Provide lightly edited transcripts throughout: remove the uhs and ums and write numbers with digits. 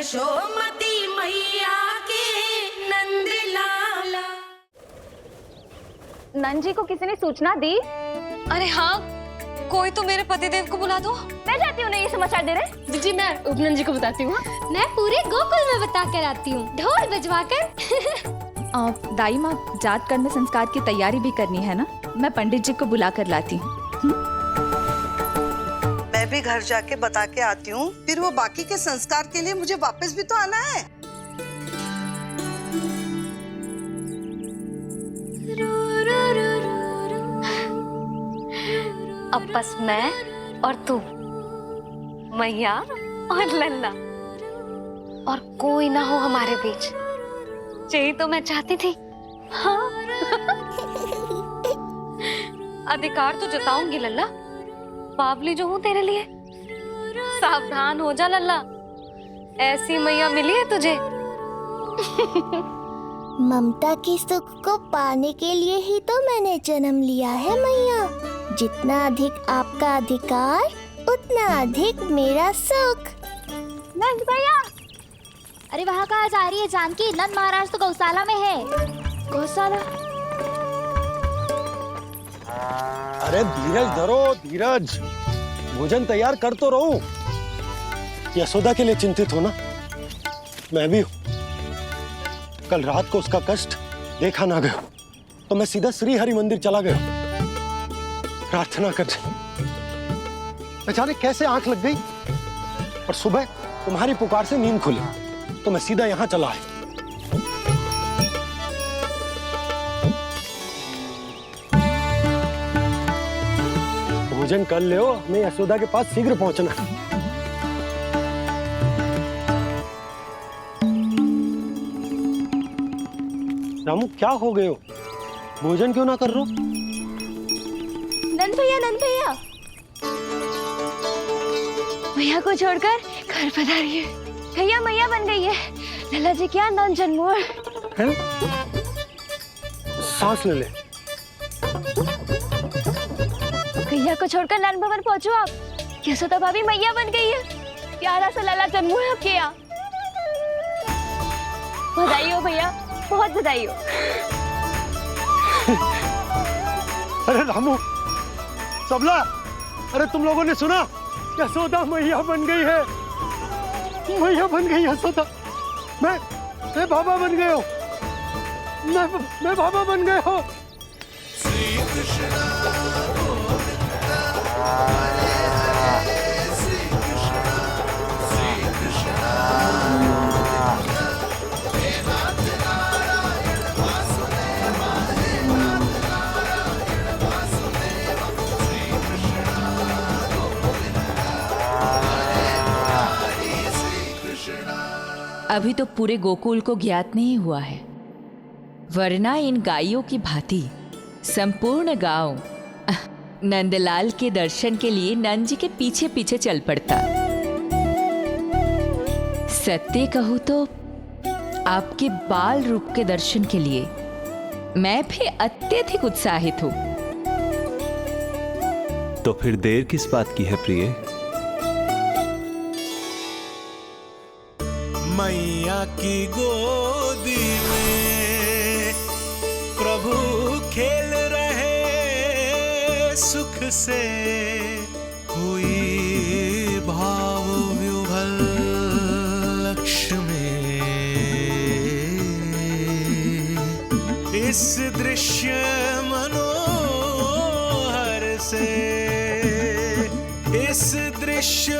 यशोमती मैया के नंद लाला। नंद जी को किसी ने सूचना दी? अरे हाँ, कोई तो मेरे पतिदेव को बुला दो। मैं जाती हूँ, नहीं ये समाचार दे रहे। जी मैं उपनंद जी को बताती हूँ। मैं पूरे गोकुल में बता कर आती हूँ, ढोल बजवा कर। दाई माँ, जात कर्म संस्कार की तैयारी भी करनी है ना, मैं पंडित जी को बुला कर लाती हूँ। मैं भी घर जाके बता के आती हूँ, फिर वो बाकी के संस्कार के लिए मुझे वापस भी तो आना है। अब बस मैं और तू, मैया और लल्ला, और कोई ना हो हमारे बीच। यही तो मैं चाहती थी। हाँ। अधिकार तो जताऊंगी लल्ला, बावली जो हूँ तेरे लिए। सावधान हो जा लल्ला, ऐसी मैया मिली है तुझे। ममता की सुख को पाने के लिए ही तो मैंने जन्म लिया है मैया। जितना अधिक आपका अधिकार, उतना अधिक मेरा सुख। नंद भैया, अरे वहाँ कहाँ जा रही है जानकी? नंद महाराज तो गौशाला में है। गौशाला? अरे धीरज धरो, धीरज। भोजन तैयार कर तो रहूं। यशोदा के लिए चिंतित हो ना? मैं भी हूं। कल रात को उसका कष्ट देखा ना गया तो मैं सीधा श्री हरि मंदिर चला गया प्रार्थना करने। अचानक कैसे आंख लग गई और सुबह तुम्हारी पुकार से नींद खुली तो मैं सीधा यहां चला आया। भोजन कर ले, हमें यशोदा के पास शीघ्र पहुंचना है। रामू, क्या हो गए हो? भोजन क्यों ना कर रहे हो? नंद भैया, नंद भैया, मैया को छोड़कर घर पधारी है। भैया मैया बन गई है। लल्ला जी क्या नंद जन्मोर है? सांस ले ले। भैया को छोड़कर नंद भवन पहुंचो आप। यशोदा भाभी मैया बन गई है। प्यारा सा लल्ला जन्मोर आपके यहाँ। बधाई हो भैया, बहुत बधाई हो। अरे रामू, सबला, अरे तुम लोगों ने सुना? यशोदा मैया बन गई है। मैया बन गई यशोदा। मैं बाबा बन गया हूँ। मैं बाबा बन गया हूँ। श्री कृष्ण अभी तो पूरे गोकुल को ज्ञात नहीं हुआ है, वरना इन गायों की भांति संपूर्ण गांव नंदलाल के दर्शन के लिए नंद जी के पीछे पीछे चल पड़ता। सत्य कहूं तो आपके बाल रूप के दर्शन के लिए मैं भी अत्यधिक उत्साहित हूं। तो फिर देर किस बात की है प्रिय? मैया की गोदी में प्रभु खेल रहे सुख से, हुई भाव विह्वल लक्ष्य में। इस दृश्य मनोहर से, इस दृश्य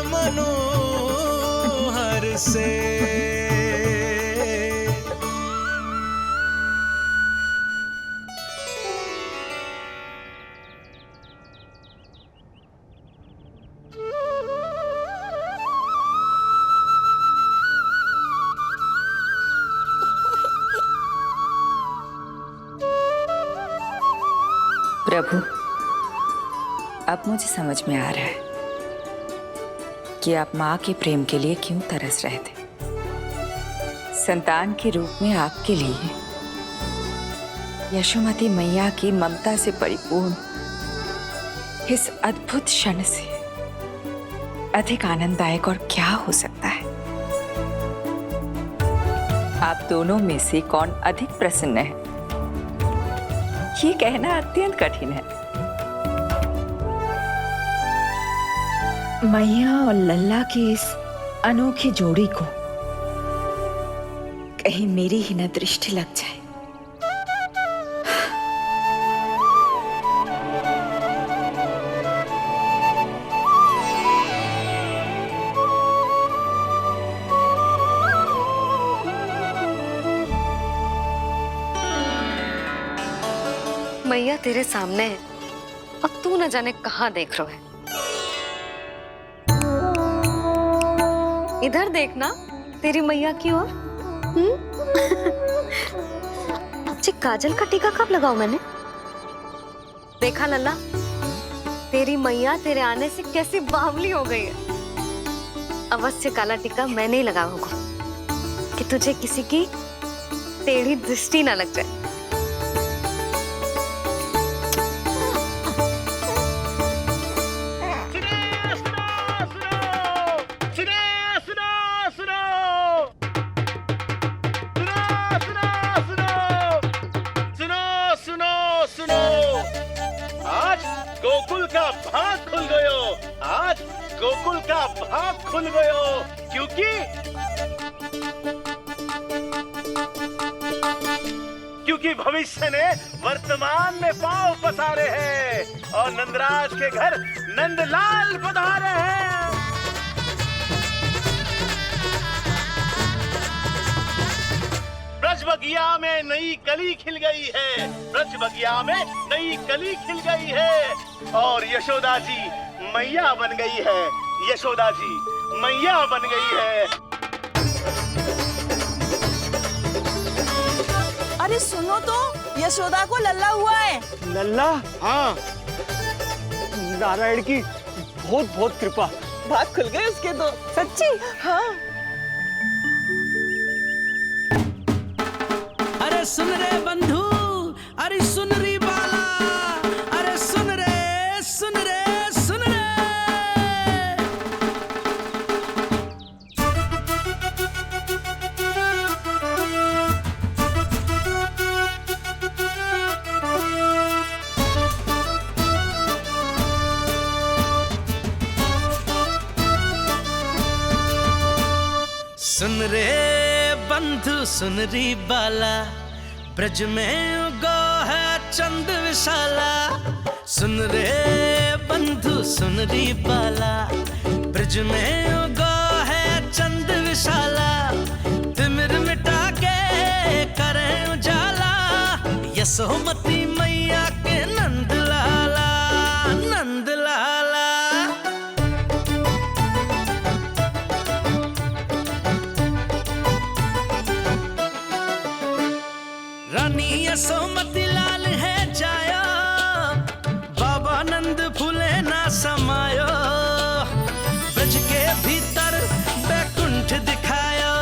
मनोहर से। प्रभु, अब मुझे समझ में आ रहा है कि आप माँ के प्रेम के लिए क्यों तरस रहे थे। संतान के रूप में आपके लिए यशोमती मैया की ममता से परिपूर्ण इस अद्भुत क्षण से अधिक आनंददायक और क्या हो सकता है। आप दोनों में से कौन अधिक प्रसन्न है, ये कहना अत्यंत कठिन है। मैया और लल्ला की इस अनोखी जोड़ी को कहीं मेरी ही न दृष्टि लग जाए। मैया तेरे सामने है और तू न जाने कहाँ देख रहा है। इधर देखना तेरी मैया की ओर। अच्छी काजल का टीका कब लगाऊं मैंने? देखा लल्ला, तेरी मैया तेरे आने से कैसी बावली हो गई है। अवश्य काला टीका मैंने ही लगाया होगा कि तुझे किसी की टेढ़ी दृष्टि ना लग जाए। गोकुल का भाग खुल गयो, आज गोकुल का भाग खुल गयो, क्योंकि भविष्य ने वर्तमान में पांव पसारे हैं और नंदराज के घर नंदलाल पधारे हैं। ब्रज बगिया में नई कली खिल गई है, ब्रज बगिया में नई कली खिल गई है और यशोदा जी मैया बन गई है, यशोदा जी मैया बन गई है। अरे सुनो तो, यशोदा को लल्ला हुआ है। लल्ला? हाँ, नारायण की बहुत बहुत कृपा। भाग खुल गए उसके तो। सच्ची? हाँ। अरे सुन रे बंधु, अरे सुन री बाला, अरे सुन रे, सुन रे, सुन रे। सुन रे बंधु, सुन री बाला, ब्रज में उगो है चंद विशाला। सुन रे बंधु, सुन री बाला, ब्रज में उगो है चंद विशाला। तिमिर मिटा के करें उजाला, यशोमती मैया के नंद लाला, नंद लाला। रानी यशोमती लाल है जाया, बाबा नंद फूले ना समायो। ब्रज के भीतर बैकुंठ दिखायो,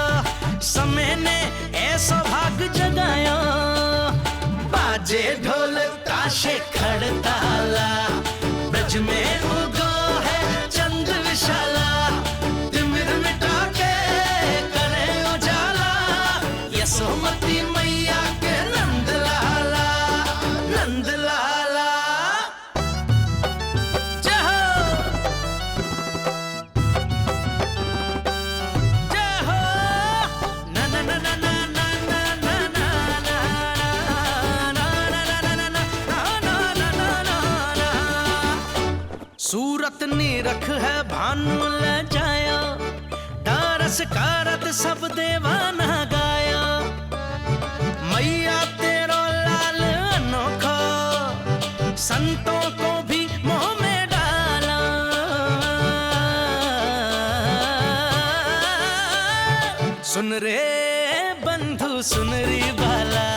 समय ने ऐसा भाग जगायो। बाजे ढोल ताशे खड़ताला, ब्रज में उगो है चंद विशाला। तिमिर मिटा के करे उजाला, यशोमती मैया के नंद लाला, नंद लाला। जय हो, जय हो। ना ना ना ना ना ना ना ना ना ना ना ना ना। सूरत निरख है भानु ले जाया, दारस कारत सब देवाना गाया। मैया तेरो लाल अनोखा, संतों को भी मोह में डाला। सुन रे बंधु, सुन री बाला,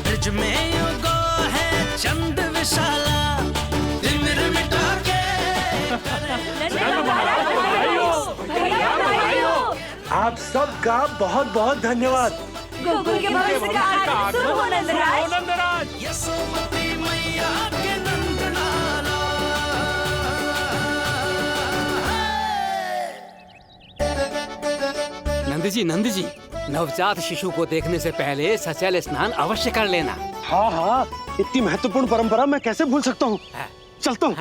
ब्रज में उगो है चंद विशाला। तिमिर मिटा के आप सबका बहुत बहुत धन्यवाद। गोकुल के भविष्य का आरंभ शुरू हो नंदराज। यशोमती मैया के नंद लाला। नंद जी, नवजात शिशु को देखने से पहले सचैल स्नान अवश्य कर लेना। हाँ हाँ, इतनी महत्वपूर्ण परंपरा मैं कैसे भूल सकता हूँ। चलता हूँ।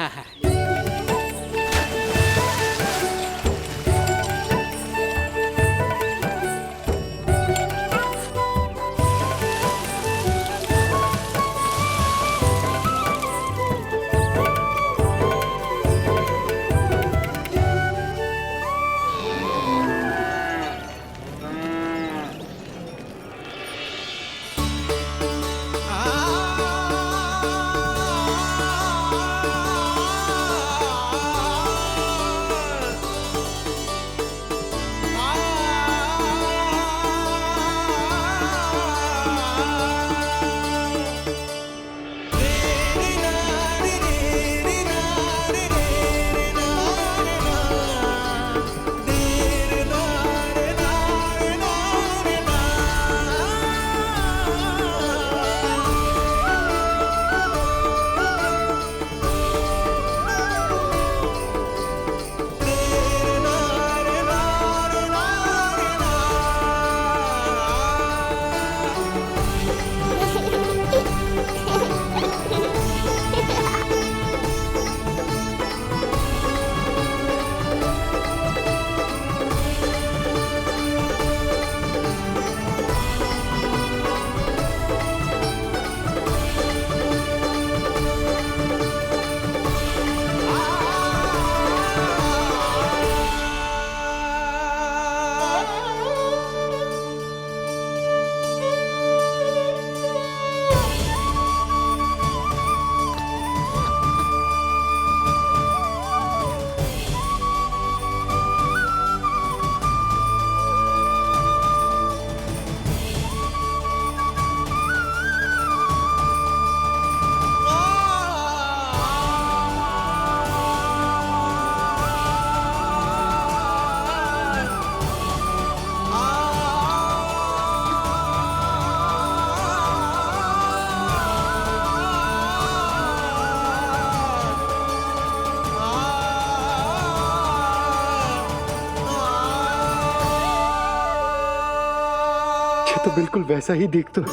तो बिल्कुल वैसा ही दिखता है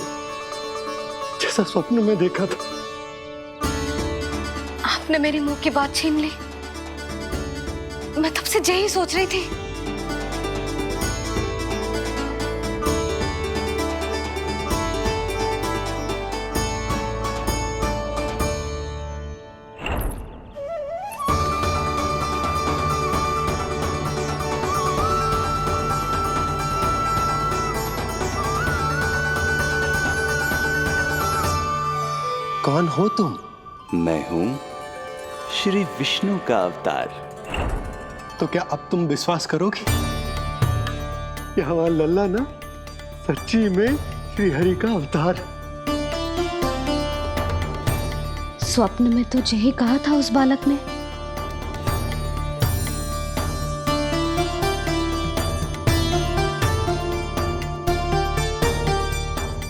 जैसा स्वप्न में देखा था। आपने मेरी मुंह की बात छीन ली। मैं तब से यही सोच रही थी। कौन हो तुम? मैं हूं श्री विष्णु का अवतार। तो क्या अब तुम विश्वास करोगी कि हमारा लल्ला ना सच्ची में श्री हरि का अवतार? स्वप्न में तो यही कहा था उस बालक ने।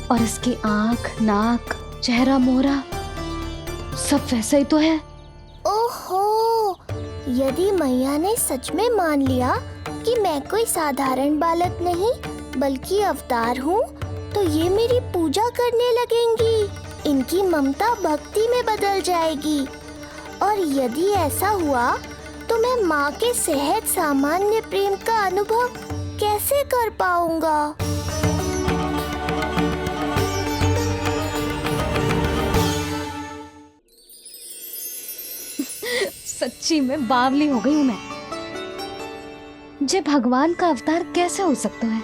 और इसकी आंख, नाक, चेहरा, मोहरा सब वैसा ही तो है। ओहो, यदि मैया ने सच में मान लिया कि मैं कोई साधारण बालक नहीं बल्कि अवतार हूँ, तो ये मेरी पूजा करने लगेंगी। इनकी ममता भक्ति में बदल जाएगी। और यदि ऐसा हुआ तो मैं माँ के सहज सामान्य प्रेम का अनुभव कैसे कर पाऊंगा? सच्ची में बावली हो गई हूँ मैं। जे भगवान का अवतार कैसे हो सकता है?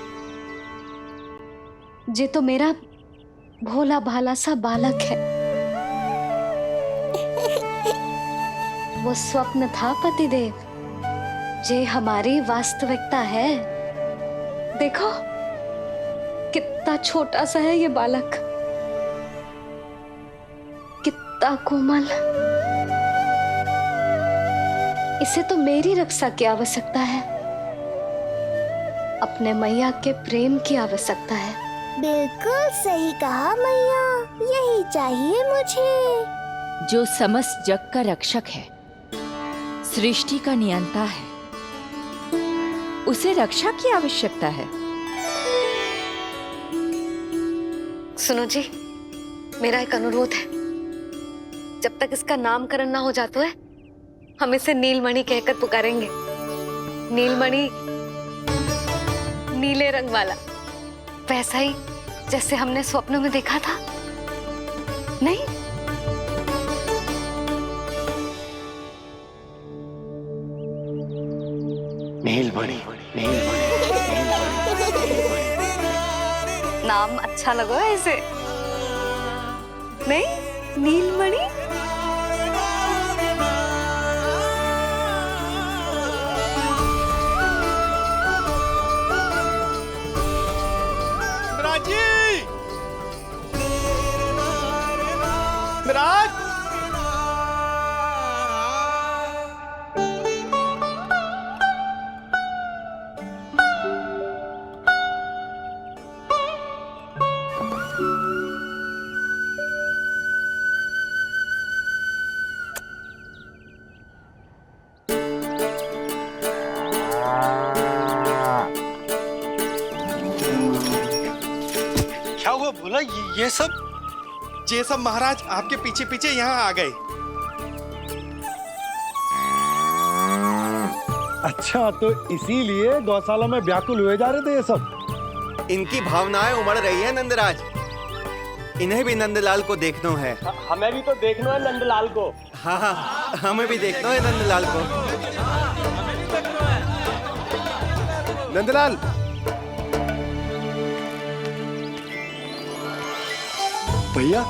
जे तो मेरा भोला भाला सा बालक है। वो स्वप्न था पतिदेव, जे हमारी वास्तविकता है। देखो कितना छोटा सा है ये बालक, कितना कोमल। इसे तो मेरी रक्षा की आवश्यकता है, अपने मैया के प्रेम की आवश्यकता है। बिल्कुल सही कहा मैया, यही चाहिए मुझे। जो समस्त जग का रक्षक है, सृष्टि का नियंता है, उसे रक्षा की आवश्यकता है। सुनो जी, मेरा एक अनुरोध है। जब तक इसका नामकरण ना हो जाता है, हम इसे नीलमणि कहकर पुकारेंगे। नीलमणि, नीले रंग वाला, वैसा ही जैसे हमने स्वप्न में देखा था। नहीं? नीलमणि, नीलमणि। नाम अच्छा लगा है इसे, नहीं? नीलमणि। मिराज, क्या हुआ बोला ये सब? ये सब महाराज आपके पीछे पीछे यहाँ आ गए। अच्छा, तो इसीलिए गौशाला में व्याकुल हुए जा रहे थे ये सब? इनकी भावनाएं उमड़ रही है नंदराज। इन्हें भी नंदलाल को देखना है। हमें भी तो देखना है नंदलाल को। हाँ हाँ, हमें भी देखना है नंदलाल को। नंदलाल, भैया,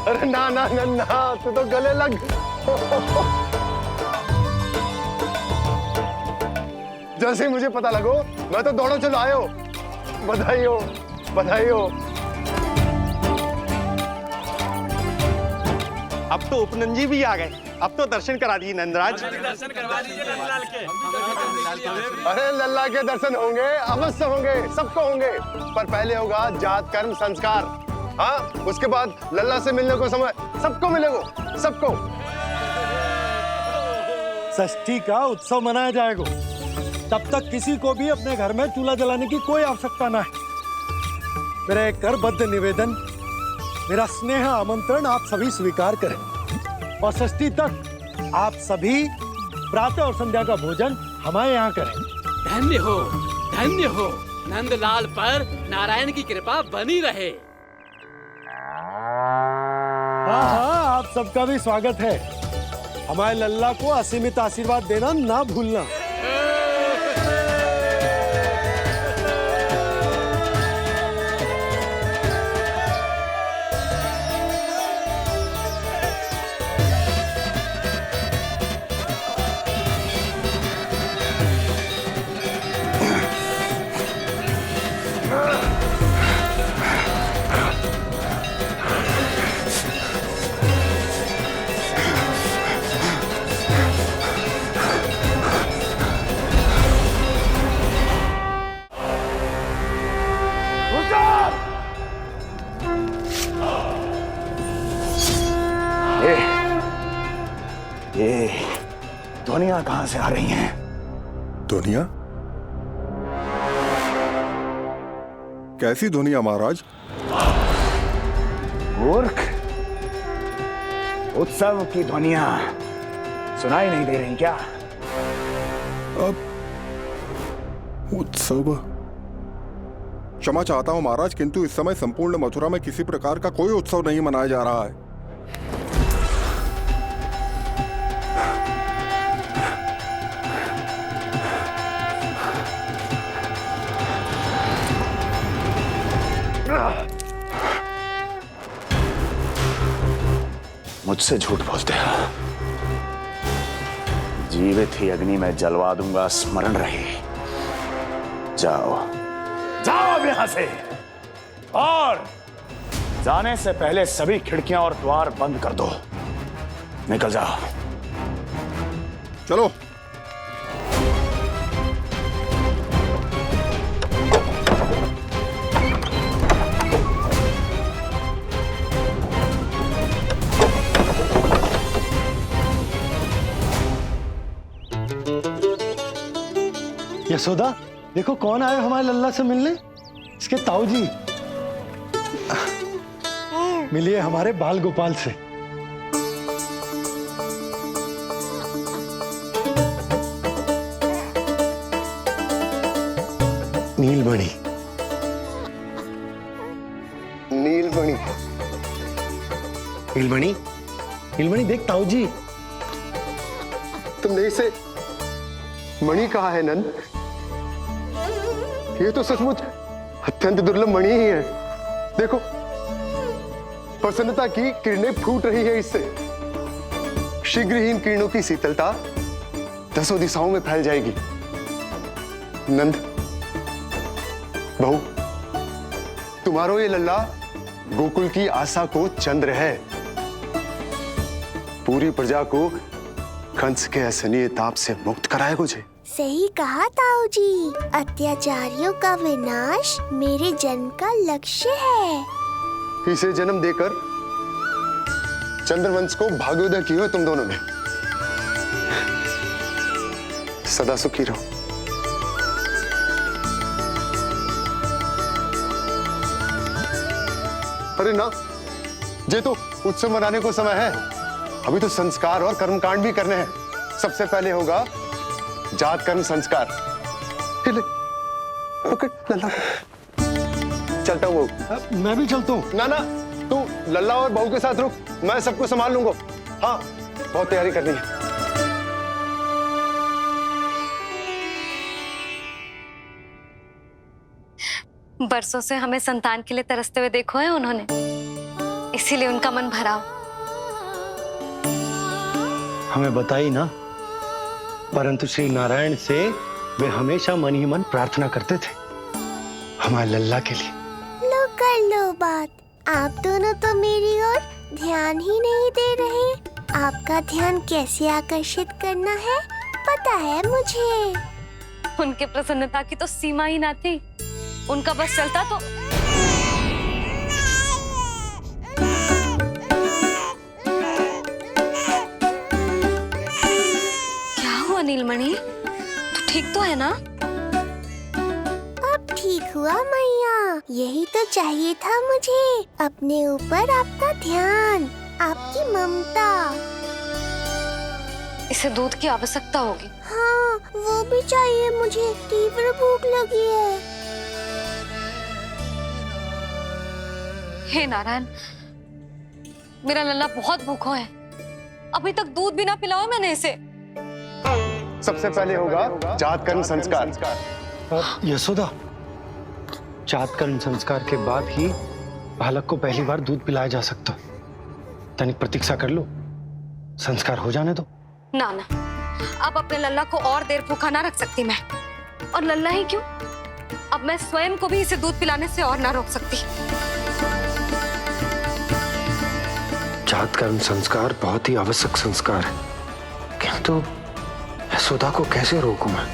अरे ना ना ना ना, तू तो गले लग। जैसे ही मुझे पता लगो, मैं तो दौड़ो चलो आयो। बधाई हो, बधाई हो। अब तो उपनंजी भी आ गए। अब तो दर्शन करा दिए नंदराज। दर्शन करवा दीजिए नंदलाल के। अरे लल्ला के दर्शन होंगे, अवश्य होंगे, सबको होंगे। पर पहले होगा जात कर्म संस्कार। हाँ, उसके बाद लल्ला से मिलने को समय सबको मिलेगा, सबको। षष्ठी का उत्सव मनाया जाएगा। तब तक किसी को भी अपने घर में चूल्हा जलाने की कोई आवश्यकता ना है। मेरा एक करबद्ध निवेदन, मेरा स्नेह आमंत्रण आप सभी स्वीकार करें। और षष्ठी तक आप सभी प्रातः और संध्या का भोजन हमारे यहाँ करें। धन्य हो, धन्य हो। नंदलाल पर नारायण की कृपा बनी रहे। हाँ हाँ, आप सबका भी स्वागत है। हमारे लल्ला को असीमित आशीर्वाद देना ना भूलना। ये ध्वनियां कहां से आ रही हैं? ध्वनियां? कैसी ध्वनियां महाराज? मूर्ख, उत्सव की ध्वनियां सुनाई नहीं दे रही क्या? अब उत्सव? क्षमा चाहता हूं महाराज, किंतु इस समय संपूर्ण मथुरा में किसी प्रकार का कोई उत्सव नहीं मनाया जा रहा है। मुझसे झूठ बोलते हो। जीवित ही अग्नि में जलवा दूंगा, स्मरण रहे। जाओ जाओ अब यहां से, और जाने से पहले सभी खिड़कियां और द्वार बंद कर दो। निकल जाओ। चलो। यशोदा, देखो कौन आया हमारे लल्ला से मिलने। इसके ताऊ जी मिलिए हमारे बाल गोपाल से। नीलमणि, नीलमणि, नीलमणि, नीलमणि देख ताऊ जी। तुमने इसे मणि कहा है नंद? ये तो सचमुच अत्यंत दुर्लभ मणि ही है। देखो, प्रसन्नता की किरणें फूट रही है इससे। शीघ्र ही इन किरणों की शीतलता दसों दिशाओं में फैल जाएगी। नंद, बहू, तुम्हारो ये लल्ला गोकुल की आशा को चंद्र है। पूरी प्रजा को कंस के असहनीय ताप से मुक्त कराए मुझे। सही कहा ताऊ जी, अत्याचारियों का विनाश मेरे जन्म का लक्ष्य है। इसे जन्म देकर चंद्रवंश को भाग्योदय की हो तुम दोनों ने। सदा सुखी रहो। अरे ना, ये तो उत्सव मनाने को समय है। अभी तो संस्कार और कर्मकांड भी करने हैं। सबसे पहले होगा जात कर्म संस्कार। ले, पकड़ लल्ला को। चलता हूँ बहू। मैं भी चलता हूँ। ना ना, तू लल्ला और बहू के साथ रुक, मैं सबको संभाल लूंगा। हाँ, बहुत तैयारी करनी है। बरसों से हमें संतान के लिए तरसते हुए देखो है उन्होंने, इसीलिए उनका मन भरा हो। हमें बताई ना, परंतु श्री नारायण से वे हमेशा मन ही मन प्रार्थना करते थे हमारे लल्ला के लिए। लो कर लो बात। आप दोनों तो मेरी ओर ध्यान ही नहीं दे रहे। आपका ध्यान कैसे आकर्षित करना है पता है मुझे। उनके प्रसन्नता की तो सीमा ही ना थी। उनका बस चलता तो क्या हुआ नीलमणि, तू ठीक तो है ना? अब ठीक हुआ मैया, यही तो चाहिए था मुझे। अपने ऊपर आपका ध्यान, आपकी ममता। इसे दूध की आवश्यकता होगी। हाँ, वो भी चाहिए मुझे। तीव्र भूख लगी है। हे नारायण, मेरा लल्ला बहुत भूखा है। अभी तक दूध भी ना पिलाओ मैंने इसे। सबसे पहले होगा जात कर्म संस्कार। यशोदा, जात कर्म संस्कार के बाद ही बालक को पहली बार दूध पिलाया जा सकता। तनिक प्रतीक्षा कर लो, संस्कार हो जाने दो। ना ना, अब अपने लल्ला को और देर भूखा ना रख सकती मैं। और लल्ला ही क्यों, अब मैं स्वयं को भी इसे दूध पिलाने से और ना रोक सकती। जात कर्म संस्कार बहुत ही आवश्यक संस्कार है, किंतु यशोदा को कैसे रोकूं मैं?